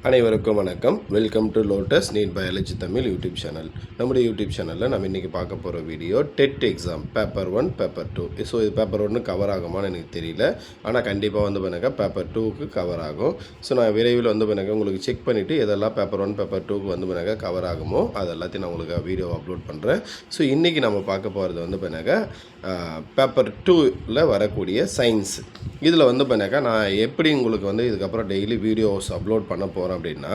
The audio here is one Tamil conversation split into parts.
அனைவருக்கும் வணக்கம். Welcome to Lotus NEET biology Tamil YouTube channel. நம்முடைய யூடியூப் சேனலில் நம்ம இன்றைக்கி பார்க்க போகிற video TET exam paper 1 paper 2. So இது பேப்பர் 1 கவர் ஆகுமான்னு எனக்கு தெரியல, ஆனால் கண்டிப்பாக வந்து பண்ணாக்க பேப்பர் 2க்கு கவர் ஆகும். ஸோ நான் விரைவில் வந்து பண்ணாக்க உங்களுக்கு செக் பண்ணிவிட்டு எதெல்லாம் பேப்பர் 1 பேப்பர் 2க்கு வந்து பண்ணாக்க கவர் ஆகுமோ அது எல்லாத்தையும் நான் உங்களுக்கு வீடியோ அப்லோட் பண்ணுறேன். ஸோ இன்றைக்கி நம்ம பார்க்க போகிறது வந்து பண்ணாக்க பேப்பர் 2ல் வரக்கூடிய சயின்ஸ். இதில் வந்து பண்ணாக்கா நான் எப்படி உங்களுக்கு வந்து இதுக்கப்புறம் டெய்லி வீடியோஸ் அப்லோட் பண்ண போகிறேன் அப்படின்னா,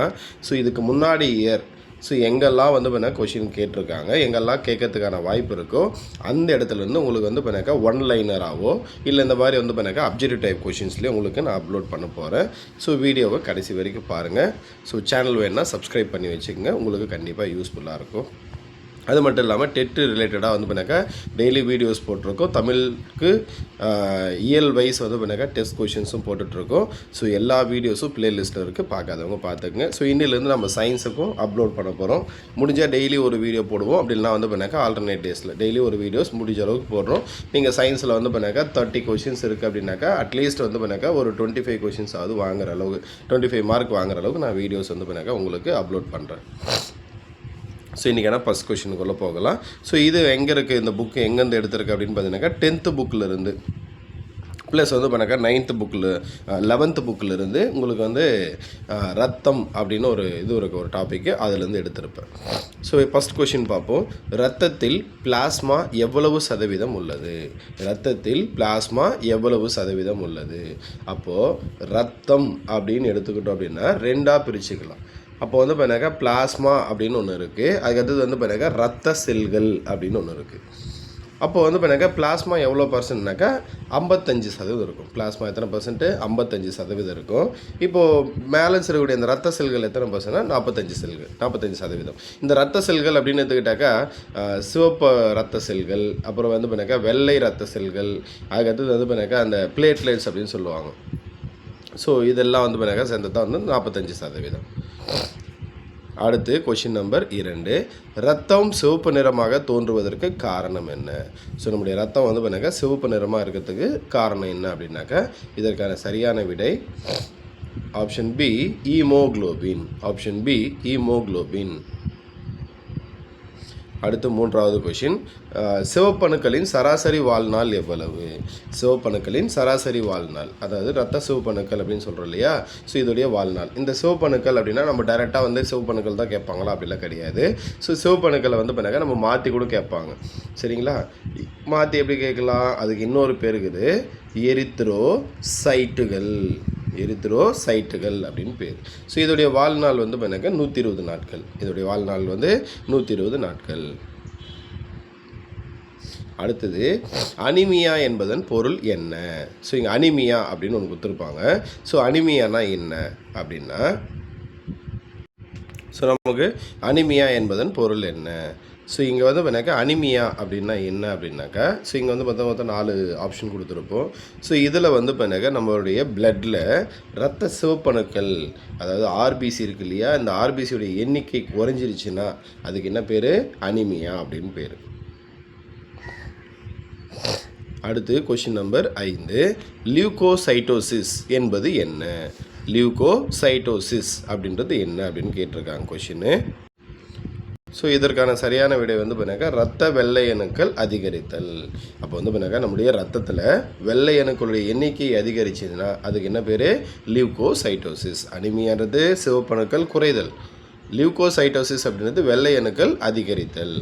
ஸோ இதுக்கு முன்னாடி இயர் ஸோ எங்கெல்லாம் வந்து பண்ணால் கொஷின் கேட்டிருக்காங்க, எங்கெல்லாம் கேட்கறதுக்கான வாய்ப்பு இருக்கோ அந்த இடத்துலேருந்து உங்களுக்கு வந்து பண்ணாக்கா ஒன் லைனராகவோ இல்லை இந்த மாதிரி வந்து பண்ணாக்கா அப்ஜெக்டிவ் டைப் கொஷின்ஸ்லேயே உங்களுக்கு நான் அப்லோட் பண்ண போகிறேன். ஸோ வீடியோவை கடைசி வரைக்கும் பாருங்கள். ஸோ சேனல் வேணுன்னா சப்ஸ்கிரைப் பண்ணி வச்சுக்கோங்க, உங்களுக்கு கண்டிப்பாக யூஸ்ஃபுல்லாக இருக்கும். அது மட்டும் இல்லாமல் டெட்டு ரிலேட்டடாக வந்து பண்ணாக்கா டெய்லி வீடியோஸ் போட்டிருக்கோம். தமிழுக்கு இயல் வைஸ் வந்து பண்ணாக்கா டெஸ்ட் கொஷின்ஸும் போட்டுட்ருக்கோம். ஸோ எல்லா வீடியோஸும் ப்ளேலிஸ்ட்டில் இருக்குது, பார்க்காதவங்க பார்த்துக்குங்க. ஸோ இன்னிலேருந்து நம்ம சயின்ஸுக்கும் அப்லோட் பண்ண போகிறோம். முடிஞ்சால் டெய்லி ஒரு வீடியோ போடுவோம், அப்படின்னா வந்து பண்ணாக்கா ஆல்டர்னேட் டேஸில் டெய்லி ஒரு வீடியோஸ் முடிஞ்ச அளவுக்கு போடுறோம். நீங்கள் சயின்ஸில் வந்து பண்ணாக்கா 30 கொஷின்ஸ் இருக்குது அப்படின்னாக்கா அட்லீஸ்ட் வந்து பண்ணாக்கா ஒரு 25 கொஷின்ஸ் ஆகுது வாங்குற அளவுக்கு, 25 மார்க் வாங்குற அளவுக்கு நான் வீடியோஸ் வந்து பண்ணாக்கா உங்களுக்கு அப்லோட் பண்ணுறேன். ஸோ இன்றைக்கான ஃபஸ்ட் கொஷினுக்குள்ளே போகலாம். ஸோ இது எங்கே இருக்குது, இந்த புக்கு எங்கேருந்து எடுத்திருக்கு அப்படின்னு பார்த்தீங்கன்னாக்கா 10th புக்கில் இருந்து ப்ளஸ் வந்து பண்ணாக்கா 9th புக்கில் 11th புக்கில் இருந்து உங்களுக்கு வந்து ரத்தம் அப்படின்னு ஒரு இது இருக்குது, ஒரு டாப்பிக்கு அதுலேருந்து எடுத்திருப்பேன். ஸோ ஃபஸ்ட் கொஷின் பார்ப்போம். ரத்தத்தில் பிளாஸ்மா எவ்வளவு சதவீதம் உள்ளது? ரத்தத்தில் பிளாஸ்மா எவ்வளவு சதவீதம் உள்ளது? அப்போது ரத்தம் அப்படின்னு எடுத்துக்கிட்டோம் அப்படின்னா ரெண்டாக பிரிச்சுக்கலாம். அப்போ வந்து பார்த்தாக்கா பிளாஸ்மா அப்படின்னு ஒன்று இருக்குது, அதுக்கடுத்தது வந்து பார்த்தாக்கா ரத்த செல்கள் அப்படின்னு ஒன்று இருக்குது. அப்போ வந்து பார்த்தாக்கா பிளாஸ்மா எவ்வளோ பர்சன்ட்னாக்கா 55% இருக்கும். பிளாஸ்மா எத்தனை பர்சன்ட்டு? 55% இருக்கும். இப்போது பேலன்ஸ் இருக்கக்கூடிய இந்த ரத்த செல்கள் எத்தனை பர்சன்ட்னா 45%. இந்த ரத்த செல்கள் அப்படின்னு எடுத்துக்கிட்டாக்கா சிவப்பு ரத்த செல்கள், அப்புறம் வந்து பார்த்தாக்கா வெள்ளை ரத்த செல்கள், அதுக்கடுத்தது வந்து பார்த்தாக்கா அந்த பிளேட்லெட்ஸ் அப்படின்னு சொல்லுவாங்க. ஸோ இதெல்லாம் வந்து பார்த்தாக்கா சேர்ந்து தான் வந்து 45%. அடுத்து கொஷின் நம்பர் 2. ரத்தம் சிவப்பு நிறமாக தோன்றுவதற்கு காரணம் என்ன? ஸோ நம்முடைய ரத்தம் வந்து பார்த்தாக்கா சிவப்பு நிறமாக இருக்கிறதுக்கு காரணம் என்ன அப்படின்னாக்கா இதற்கான சரியான விடை option B haemoglobin. Option B haemoglobin. அடுத்து 3வது கொஷின். சிவப்பணுக்களின் சராசரி வாழ்நாள் எவ்வளவு? சிவப்பணுக்களின் சராசரி வாழ்நாள், அதாவது ரத்த சிவப்பணுக்கள் அப்படின்னு சொல்கிறோம் இல்லையா, ஸோ இதோடைய வாழ்நாள். இந்த சிவப்பணுக்கள் அப்படின்னா நம்ம டைரெக்டாக வந்து சிவப்பணுக்கள் தான் கேட்பாங்களா? அப்படிலாம் கிடையாது. ஸோ சிவப்பணுக்களை வந்து பண்ணாக்க நம்ம மாற்றி கூட கேட்பாங்க, சரிங்களா? மாற்றி எப்படி கேட்கலாம்? அதுக்கு இன்னொரு பேர் இருக்குது, எரித்ரோசைட்டுகள். எரித்ரோசைட்டுகள் அப்படின்னு பேர். ஸோ இதோடைய வாழ்நாள் வந்து பண்ணாக்க 120 நாட்கள். இதோடைய வாழ்நாள் வந்து 120 நாட்கள். அடுத்தது அனிமியா என்பதன் பொருள் என்ன? ஸோ இங்கே அனிமியா அப்படின்னு ஒன்று கொடுத்துருப்பாங்க. ஸோ அனிமியானா என்ன அப்படின்னா, ஸோ நமக்கு அனிமியா என்பதன் பொருள் என்ன? ஸோ இங்கே வந்து பார்த்தாக்கா அனிமியா அப்படின்னா என்ன அப்படின்னாக்கா, ஸோ இங்கே வந்து மொத்தம் 4 ஆப்ஷன் கொடுத்துருப்போம். ஸோ இதில் வந்து பார்த்தாக்கா நம்மளுடைய பிளட்டில் ரத்த சிவப்பணுக்கள், அதாவது ஆர்பிசி இருக்கு இல்லையா, இந்த ஆர்பிசியோடைய எண்ணிக்கை குறைஞ்சிருச்சுன்னா அதுக்கு என்ன பேர்? அனிமியா அப்படின்னு பேர். அடுத்து கொஷின் நம்பர் 5. லியூகோசைட்டோசிஸ் என்பது என்ன? லியூகோசைட்டோசிஸ் அப்படின்றது என்ன அப்படின்னு கேட்டிருக்காங்க கொஷின்னு. ஸோ இதற்கான சரியான விடை வந்து பார்த்தாக்கா ரத்த வெள்ளை அணுக்கள் அதிகரித்தல். அப்போ வந்து பார்த்தாக்கா நம்முடைய ரத்தத்தில் வெள்ளை அணுக்களுடைய எண்ணிக்கை அதிகரிச்சதுன்னா அதுக்கு என்ன பேர்? லியூகோசைட்டோசிஸ். அனிமியானது சிவப்பணுக்கள் குறைதல், லியூகோசைட்டோசிஸ் அப்படின்றது வெள்ளை அணுக்கள் அதிகரித்தல்.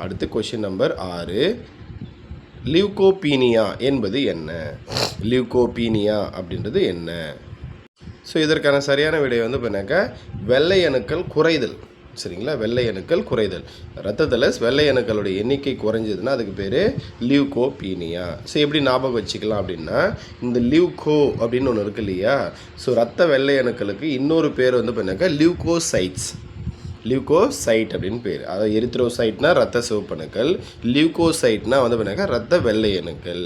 அடுத்து கொஷின் நம்பர் 6. லியூகோபீனியா என்பது என்ன? லியூகோபீனியா அப்படின்றது என்ன? ஸோ இதற்கான சரியான விடை வந்து பார்த்தாக்கா வெள்ளை அணுக்கள் குறைதல், சரிங்களா? வெள்ளை அணுக்கள் குறைதல். ரத்தத்தில் வெள்ளை அணுக்களுடைய எண்ணிக்கை குறைஞ்சதுன்னா அதுக்கு பேர் லியூகோபீனியா. ஸோ எப்படி ஞாபகம் வச்சுக்கலாம் அப்படின்னா, இந்த லியூகோ அப்படின்னு ஒன்று இருக்கு இல்லையா, ஸோ ரத்த வெள்ளை அணுக்களுக்கு இன்னொரு பேர் வந்து பார்த்தாக்கா லியூகோசைட்ஸ். லியூகோசைட் அப்படின்னு பேர். அதாவது எரித்ரோசைட்னா ரத்த சிவப்பணுக்கள், லியூகோசைட்னா வந்து பார்த்தாக்கா ரத்த வெள்ளை அணுக்கள்.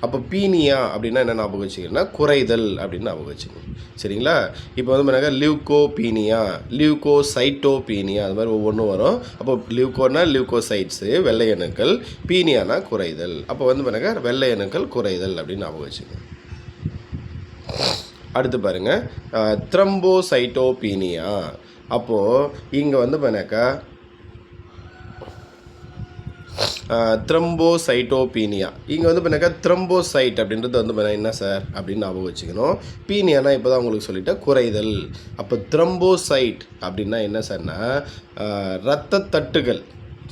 அப்போ பீனியா அப்படின்னா என்ன ஞாபகம் வச்சுக்கணும்னா குறைதல் அப்படின்னு ஞாபகம் வச்சுக்கணும், சரிங்களா? இப்போ வந்து பார்த்தாக்கா லியூகோபீனியா, லியூகோசைட்டோபீனியா, அது மாதிரி ஒவ்வொன்றும் வரும். அப்போ லியூகோனா லியூகோசைட்ஸு வெள்ளை அணுக்கள், பீனியானா குறைதல். அப்போ வந்து பார்த்தாக்கா வெள்ளை அணுக்கள் குறைதல் அப்படின்னு ஞாபகம் வச்சுக்கணும். அடுத்து பாருங்கள் த்ரம்போசைட்டோபீனியா. அப்போது இங்கே வந்து பண்ணாக்கா த்ரம்போசைட்டோபீனியா. இங்கே வந்து பண்ணாக்கா த்ரம்போசைட் அப்படின்றது வந்து பண்ண என்ன சார் அப்படின்னு ஞாபகம் வச்சுக்கணும். பீனியானா இப்போ தான் உங்களுக்கு சொல்லிட்டேன் குறைதல். அப்போ த்ரம்போசைட் அப்படின்னா என்ன சார்னா இரத்த தட்டுகள்,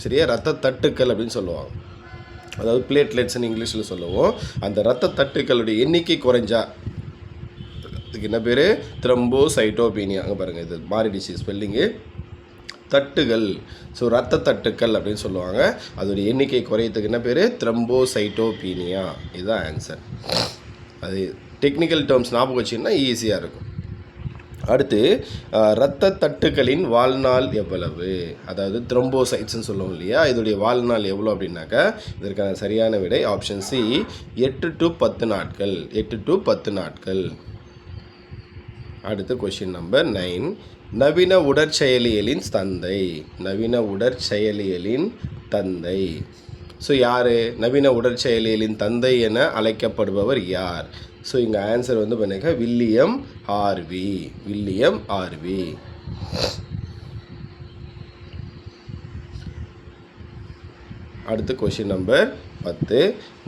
சரியா, இரத்த தட்டுக்கள் அப்படின்னு சொல்லுவாங்க. அதாவது பிளேட்லெட்ஸ்ன்னு இங்கிலீஷில் சொல்லுவோம். அந்த இரத்த தட்டுக்களுடைய எண்ணிக்கை குறைஞ்சா இதுக்கு என்ன பேர்? த்ரம்போசைட்டோபீனியா. அங்கே பாருங்கள், இது மாறிடுச்சு ஸ்பெல்லிங்கு. தட்டுகள், ஸோ இரத்த தட்டுக்கள் அப்படின்னு சொல்லுவாங்க. அதோடைய எண்ணிக்கை குறையத்துக்கு என்ன பேர்? த்ரம்போசைட்டோபீனியா. இதுதான் ஆன்சர். அது டெக்னிக்கல் டேர்ம்ஸ் ஞாபகம் வச்சிங்கன்னா ஈஸியாக இருக்கும். அடுத்து இரத்த தட்டுக்களின் வாழ்நாள் எவ்வளவு? அதாவது த்ரம்போசைட்ஸ்ன்னு சொல்லுவோம் இல்லையா, இதோடைய வாழ்நாள் எவ்வளோ அப்படின்னாக்கா இதற்கான சரியான விடை ஆப்ஷன் சி 8 to 10 நாட்கள். 8 to 10 நாட்கள். அடுத்து கொஷின் நம்பர் 9. நவீன உடற்செயலியலின் தந்தை. நவீன உடற்செயலியலின் தந்தை. ஸோ யார் நவீன உடற்செயலியலின் தந்தை என அழைக்கப்படுபவர் யார்? ஸோ இங்கே ஆன்சர் வந்து பண்ணிக்க வில்லியம் ஹார்வி. William Harvey. அடுத்து கொஷின் நம்பர் 10.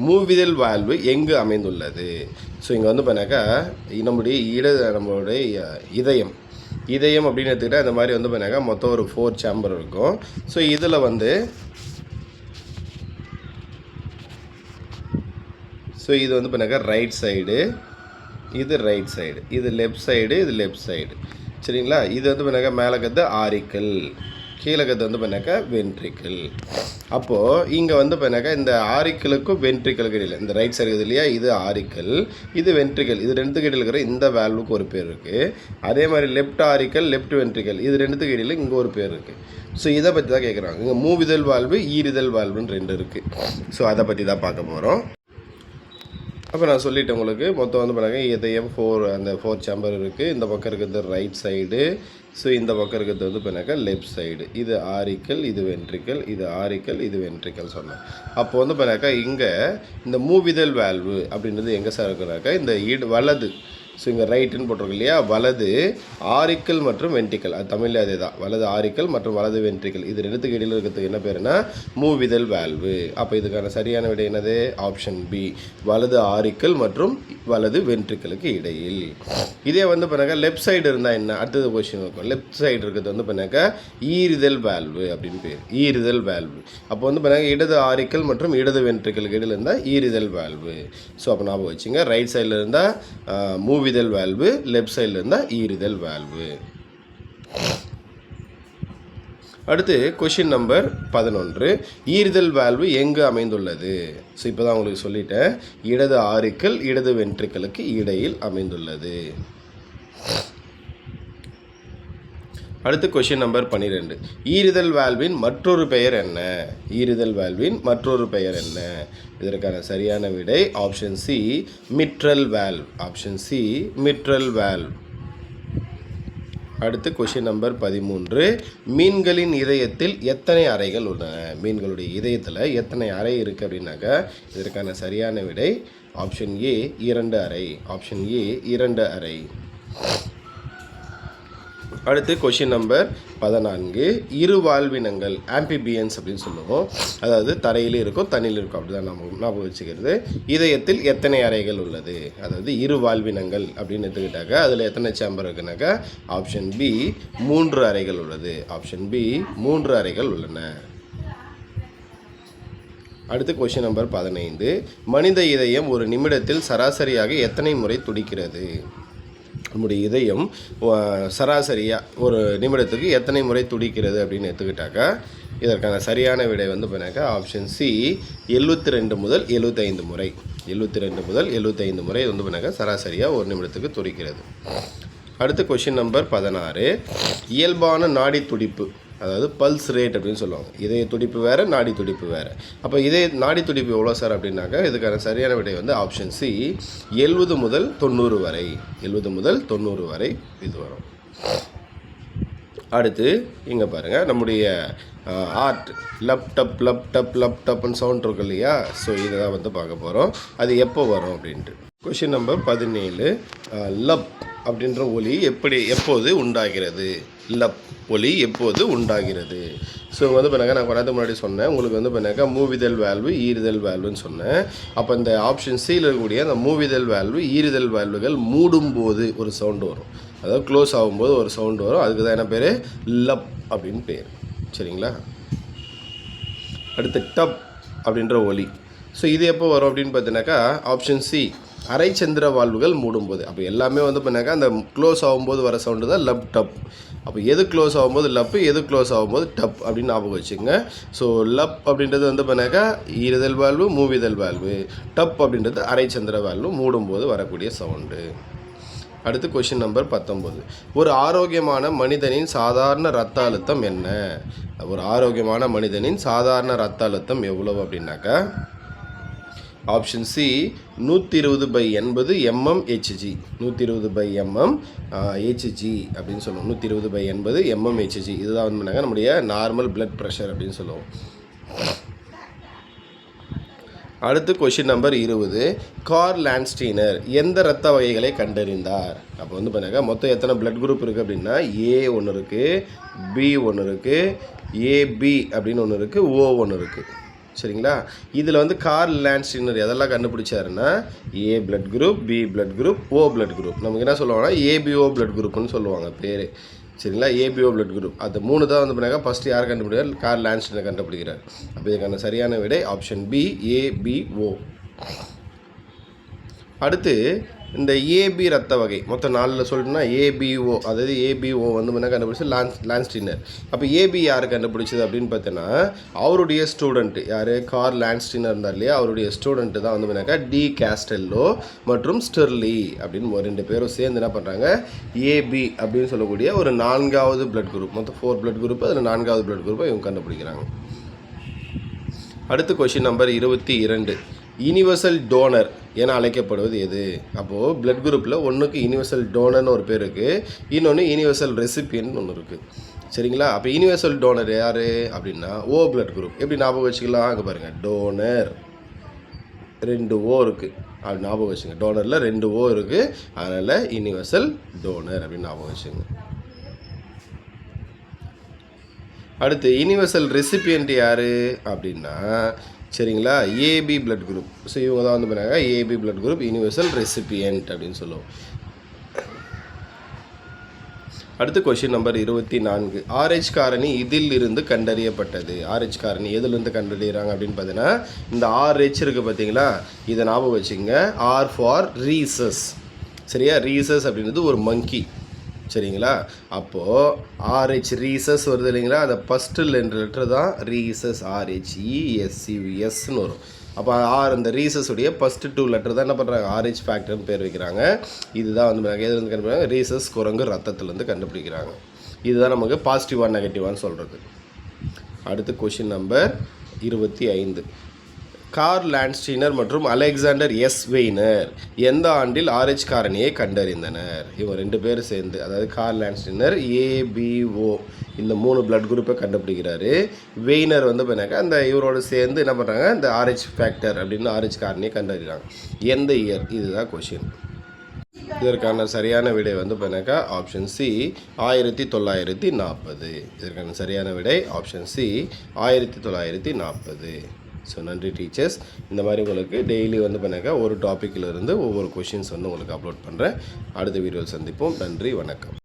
மூவிதழ் வாழ்வு எங்கு அமைந்துள்ளது? ஸோ இங்கே வந்து பண்ணாக்கா நம்மளுடைய இதயம். இதயம் அப்படின்னு எடுத்துக்கிட்டால் இந்த மாதிரி வந்து பண்ணாக்கா மொத்தம் ஒரு 4 சேம்பர் இருக்கும். ஸோ இதில் வந்து இது வந்து பண்ணாக்கா ரைட் சைடு, இது ரைட் சைடு, இது லெஃப்ட் சைடு, இது லெஃப்ட் சைடு, சரிங்களா. இது வந்து பண்ணாக்கா மேலே கற்று ஆரிக்கல், கீழே கற்று வந்து பண்ணாக்கா வென்ட்ரிக்கல். அப்போது இங்கே வந்து பண்ணாக்கா இந்த ஆரிக்கலுக்கும் வென்ட்ரிக்கலுக்கு இடையில் இந்த ரைட் சைடு இல்லையா, இது ஆரிக்கல், இது வென்ட்ரிக்கல். இது ரெண்டுத்துக்கு இடையில் இருக்கிற இந்த வேல்வுக்கு ஒரு பேர் இருக்குது. அதே மாதிரி லெஃப்ட் ஆரிக்கல், லெஃப்ட் வென்ட்ரிக்கல், இது ரெண்டுத்துக்கு இடையில் இங்கே ஒரு பேர் இருக்குது. ஸோ இதை பற்றி தான் கேட்குறாங்க. இங்கே மூவிதழ் வாழ்வு, ஈரிதழ் வாழ்வுன்னு 2 இருக்குது. ஸோ அதை பற்றி தான் பார்க்க போகிறோம். அப்போ நான் சொல்லிட்டேன் உங்களுக்கு, மொத்தம் வந்து பண்ணாங்க இதயம் 4 சேம்பர் இருக்குது. இந்த பக்கம் இருக்கிறது ரைட் சைடு, ஸோ இந்த பக்கம் இருக்கிறது வந்து பண்ணாக்கா லெஃப்ட் சைடு. இது ஆரிக்கல், இது வென்ட்ரிக்கல், இது ஆரிக்கல், இது வென்ட்ரிக்கல் சொன்னேன். அப்போ வந்து பண்ணாக்கா இங்கே இந்த மூவிதழ் வேல்வு அப்படின்றது எங்கே சார் இருக்குனாக்கா இந்த வலது. ஸோ இங்கே ரைட்டுன்னு போட்டிருக்கு இல்லையா, வலது ஆரிக்கல் மற்றும் வென்ட்ரிக்கல். அது தமிழில் அதே தான், வலது ஆரிக்கல் மற்றும் வலது வென்ட்ரிக்கல். இது ரெண்டுத்துக்கு இடையில் இருக்கிறதுக்கு என்ன பேருனா மூவிதழ் வேல்வு. அப்போ இதுக்கான சரியான விடை என்னது? ஆப்ஷன் பி, வலது ஆரிக்கல் மற்றும் வலது வென்ட்ரிக்கலுக்கு இடையில். இதே வந்து பண்ணாக்கா லெஃப்ட் சைடு இருந்தால் என்ன? அடுத்தது கொஸ்டின் இருக்கும். லெஃப்ட் சைடு இருக்கிறது வந்து பண்ணாக்கா ஈரிதழ் வேல்வு அப்படின்னு பேர். ஈரிதழ் வேல்வு. அப்போ வந்து பண்ணாக்கா இடது ஆரிக்கல் மற்றும் இடது வென்ட்ரிக்கலுக்கு இடையில் இருந்தால் ஈரிதழ் வேல்வு. ஸோ அப்போ ஞாபகம் வச்சுங்க, ரைட் சைடில் இருந்தால் மூவிதழ் வேல்வு, லெஃப்ட் சைடில் இருந்தால் ஈரிதழ் வேல்வு. அடுத்து கொஷின் நம்பர் 11. ஈரிதழ் வேல்வு எங்கு அமைந்துள்ளது? ஸோ இப்போ தான் உங்களுக்கு சொல்லிட்டேன், இடது ஆரிக்கல் இடது வென்ட்ரிக்கலுக்கு இடையில் அமைந்துள்ளது. அடுத்து கொஷின் நம்பர் 12. ஈரிதழ் வேல்வின் மற்றொரு பெயர் என்ன? ஈரிதழ் வேல்வின் மற்றொரு பெயர் என்ன? இதற்கான சரியான விடை option C மிட்ரல் valve. Option C மிட்ரல் valve. அடுத்து கொஷின் நம்பர் 13. மீன்களின் இதயத்தில் எத்தனை அறைகள் உள்ளன? மீன்களுடைய இதயத்தில் எத்தனை அறை இருக்குது அப்படின்னாக்கா இதற்கான சரியான விடை ஆப்ஷன் ஏ 2 அறை. ஆப்ஷன் ஏ 2 அறை. அடுத்து கொஷின் நம்பர் 14. இரு வாழ்வினங்கள் ஆம்பிபியன்ஸ் அப்படின்னு சொல்லுவோம். அதாவது தரையிலே இருக்கும் தண்ணியில் இருக்கும், அப்படி தான் நம்ம ஞாபகம் வச்சுக்கிறது. இதயத்தில் எத்தனை அறைகள் உள்ளது? அதாவது இரு வாழ்வினங்கள் அப்படின்னு எடுத்துக்கிட்டாக்கா அதில் எத்தனை சேம்பர் இருக்குனாக்கா ஆப்ஷன் பி 3 அறைகள் உள்ளது. ஆப்ஷன் பி 3 அறைகள் உள்ளன. அடுத்து கொஷின் நம்பர் 15. மனித இதயம் ஒரு நிமிடத்தில் சராசரியாக எத்தனை முறை துடிக்கிறது? நம்முடைய இதயம் சராசரியாக ஒரு நிமிடத்துக்கு எத்தனை முறை துடிக்கிறது அப்படின்னு எடுத்துக்கிட்டாக்கா இதற்கான சரியான விடை வந்து பண்ணாக்கா ஆப்ஷன் சி 72 முதல் 75 முறை. 72 முதல் 75 முறை வந்து பண்ணாக்கா சராசரியாக ஒரு நிமிடத்துக்கு துடிக்கிறது. அடுத்து கொஷின் நம்பர் 16. இயல்பான நாடி துடிப்பு, அதாவது பல்ஸ் ரேட் அப்படின்னு சொல்லுவாங்க. இதய துடிப்பு வேறு, நாடி துடிப்பு வேறு. அப்போ நாடி துடிப்பு எவ்வளோ சார் அப்படின்னாக்கா இதுக்கான சரியான விடை வந்து ஆப்ஷன் சி 70 முதல் 90 வரை. 70 முதல் 90 வரை இது வரும். அடுத்து இங்கே பாருங்கள், நம்முடைய ஆர்ட் லப்டப்னு சவுண்ட் இருக்கு இல்லையா, ஸோ இதை தான் வந்து பார்க்க போகிறோம். அது எப்போ வரும் அப்படின்ட்டு. Question number 17. லப் அப்படின்ற ஒலி எப்போது உண்டாகிறது? லப் ஒலி எப்போது உண்டாகிறது? ஸோ வந்து பண்ணாக்க நான் கொஞ்ச முன்னாடி சொன்னேன், உங்களுக்கு வந்து பண்ணாக்கா மூவிதல் வேல்வு ஈறுதல் வேல்வுன்னு சொன்னேன். அப்போ இந்த ஆப்ஷன் சியில் இருக்கக்கூடிய அந்த மூவிதல் வேல்வு ஈறுதல் வேல்வுகள் மூடும்போது ஒரு சவுண்டு வரும், அதாவது க்ளோஸ் ஆகும்போது ஒரு சவுண்டு வரும். அதுக்கு தான் என்ன பேர்? லப் அப்படின்னு பேர். சரிங்களா? அடுத்து டப் அப்படின்ற ஒலி. ஸோ இது எப்போ வரும் அப்படின்னு பார்த்தீங்கன்னாக்கா ஆப்ஷன் சி, அரைச்சந்திர வால்வுகள் மூடும்போது. அப்போ எல்லாமே வந்து பண்ணாக்கா அந்த க்ளோஸ் ஆகும்போது வர சவுண்டு தான் லப் டப். அப்போ எது க்ளோஸ் ஆகும்போது லப்பு, எது க்ளோஸ் ஆகும்போது டப் அப்படின்னு ஞாபகம் வச்சுக்கோங்க. ஸோ லப் அப்படின்றது வந்து பண்ணாக்கா ஈறுதல் வால்வு, மூவிதல் வால்வு. டப் அப்படின்றது அரைச்சந்திர வால்வு மூடும்போது வரக்கூடிய சவுண்டு. அடுத்து கொஷின் நம்பர் 19. ஒரு ஆரோக்கியமான மனிதனின் சாதாரண ரத்த அழுத்தம் என்ன? ஒரு ஆரோக்கியமான மனிதனின் சாதாரண ரத்த அழுத்தம் எவ்வளவு அப்படின்னாக்கா option C 120/80 mmHg. 120/mm Hg அப்படின்னு சொல்லுவோம். 120/80 mmHg இதுதான் வந்து பண்ணாங்க நம்முடைய நார்மல் பிளட் ப்ரெஷர் அப்படின்னு சொல்லுவோம். அடுத்து கொஷின் நம்பர் 20. கார்ல் லாண்ட்ஸ்டீனர் எந்த இரத்த வகைகளை கண்டறிந்தார்? அப்போ வந்து பண்ணாங்க மொத்தம் எத்தனை பிளட் குரூப் இருக்குது அப்படின்னா ஏ ஒன்று இருக்குது, பி ஒன்று இருக்குது, ஏபி அப்படின்னு ஒன்று இருக்குது, ஓ ஒன்று இருக்குது. சரிங்களா? இதில் வந்து கார்ல் லாண்ட்ஸ்டீனர் எதெல்லாம் கண்டுபிடிச்சாருன்னா A blood group, B blood group, O blood group. நமக்கு என்ன சொல்லுவாங்கன்னா ஏபிஓ பிளட் குரூப்னு சொல்லுவாங்க பேர். சரிங்களா? ABO blood group. அது 3 தான் வந்து பண்ணாங்க ஃபஸ்ட்டு யார் கண்டுபிடிக்கிறார்? கார்ல் லாண்ட்ஸ்டீனர் கண்டுபிடிக்கிறார். அப்போ இதுக்கான சரியான விடை ஆப்ஷன் பி, ஏபிஓ. அடுத்து இந்த ஏபி ரத்த வகை மொத்தம் 4 சொல்லிட்டுனா ஏபிஓ, அதாவது ஏபிஓ வந்து முன்ன கண்டுபிடிச்சி லாண்ட்ஸ்டீனர். அப்போ ஏபி யார் கண்டுபிடிச்சது அப்படின்னு பார்த்தீங்கன்னா அவருடைய ஸ்டூடெண்ட்டு யார்? கார்ல் லாண்ட்ஸ்டீனர் இருந்தார் இல்லையா, அவருடைய ஸ்டூடெண்ட்டு தான் வந்து முன்னாக்கா டி காஸ்டெல்லோ மற்றும் ஸ்டெர்லி அப்படின்னு 2 பேரும் சேர்ந்து என்ன பண்ணுறாங்க ஏபி அப்படின்னு சொல்லக்கூடிய ஒரு 4வது பிளட் குரூப், மொத்தம் 4 பிளட் குரூப், அதில் 4வது பிளட் குரூப்பை இவங்க கண்டுபிடிக்கிறாங்க. அடுத்து கொஷின் நம்பர் 22. யூனிவர்சல் டோனர் என அழைக்கப்படுவது எது? அப்போது பிளட் குரூப்பில் ஒன்றுக்கு யூனிவர்சல் டோனர்னு ஒரு பேர் இருக்குது, இன்னொன்று யூனிவர்சல் ரெசிபியன்ட் ஒன்று இருக்குது. சரிங்களா? அப்போ யூனிவர்சல் டோனர் யார் அப்படின்னா ஓ பிளட் குரூப். எப்படி ஞாபகம் வச்சுக்கலாம்? அங்கே பாருங்கள், டோனர் 2 ஓ இருக்குது அப்படி ஞாபகம் வச்சுங்க. டோனரில் 2 ஓ இருக்குது, அதனால் யூனிவர்சல் டோனர் அப்படின்னு ஞாபகம் வச்சுங்க. அடுத்து யூனிவர்சல் ரெசிபியன்ட் யார் அப்படின்னா சரிங்களா ஏபி பிளட் குரூப். ஸோ இவங்க தான் வந்து பண்ணாங்க AB blood group universal recipient அப்படின்னு சொல்லுவோம். அடுத்து கொஷின் நம்பர் 24. ஆர்ஹெச் காரணி இதில் இருந்து கண்டறியப்பட்டது. ஆர்ஹெச் காரணி எதுலேருந்து கண்டறிகிறாங்க அப்படின்னு பார்த்தீங்கன்னா இந்த ஆர்ஹெச் இருக்குது பார்த்தீங்களா, இதை ஞாபகம் வச்சுங்க. R for rhesus. சரியா? ரீசஸ் அப்படின்றது ஒரு மங்கி. சரிங்களா? அப்போது ஆர்ஹெச் ரீசஸ் வருது இல்லைங்களா, அந்த ஃபஸ்ட்டு 2 லெட்டர் தான் ரீசஸ், ஆர்ஹெச்இஎஸ்சிஎஸ்ன்னு வரும். அப்போ அந்த ரீசஸுடைய ஃபஸ்ட்டு 2 லெட்டர் தான் என்ன பண்ணுறாங்க ஆர்ஹெச் ஃபேக்டர்னு பேர் வைக்கிறாங்க. இதுதான் வந்து எதுலேருந்து கண்டுபிடிக்கிறாங்க? ரீசஸ் குரங்கு ரத்தத்துலேருந்து கண்டுபிடிக்கிறாங்க. இதுதான் நமக்கு பாசிட்டிவாக நெகட்டிவான்னு சொல்கிறது. அடுத்து கொஷின் நம்பர் 25. கார்ல் லாண்ட்ஸ்டீனர் மற்றும் அலெக்சாண்டர் எஸ் வெய்னர் எந்த ஆண்டில் ஆர்ஹெச் காரணியை கண்டறிந்தனர்? இவங்க 2 பேர் சேர்ந்து, அதாவது கார்ல் லாண்ட்ஸ்டீனர் ஏபிஓ இந்த 3 பிளட் குரூப்பை கண்டுபிடிக்கிறாரு. வெய்னர் வந்து பண்ணாக்கா அந்த இவரோடு சேர்ந்து என்ன பண்ணுறாங்க இந்த ஆர்ஹெச் ஃபேக்டர் அப்படின்னு ஆர்ஹெச் காரணியை கண்டறிகிறாங்க. எந்த இயர்? இதுதான் கொஷின். இதற்கான சரியான விடை வந்து பண்ணாக்கா ஆப்ஷன் சி 1940. இதற்கான சரியான விடை ஆப்ஷன் சி 1940. ஸோ நன்றி டீச்சர்ஸ். இந்த மாதிரி உங்களுக்கு டெய்லி வந்து பண்ணாக்கா ஒரு டாப்பிக்கில் இருந்து ஒவ்வொரு கொஷின்ஸ் வந்து உங்களுக்கு அப்லோட் பண்ணுறேன். அடுத்த வீடியோவில் சந்திப்போம். நன்றி, வணக்கம்.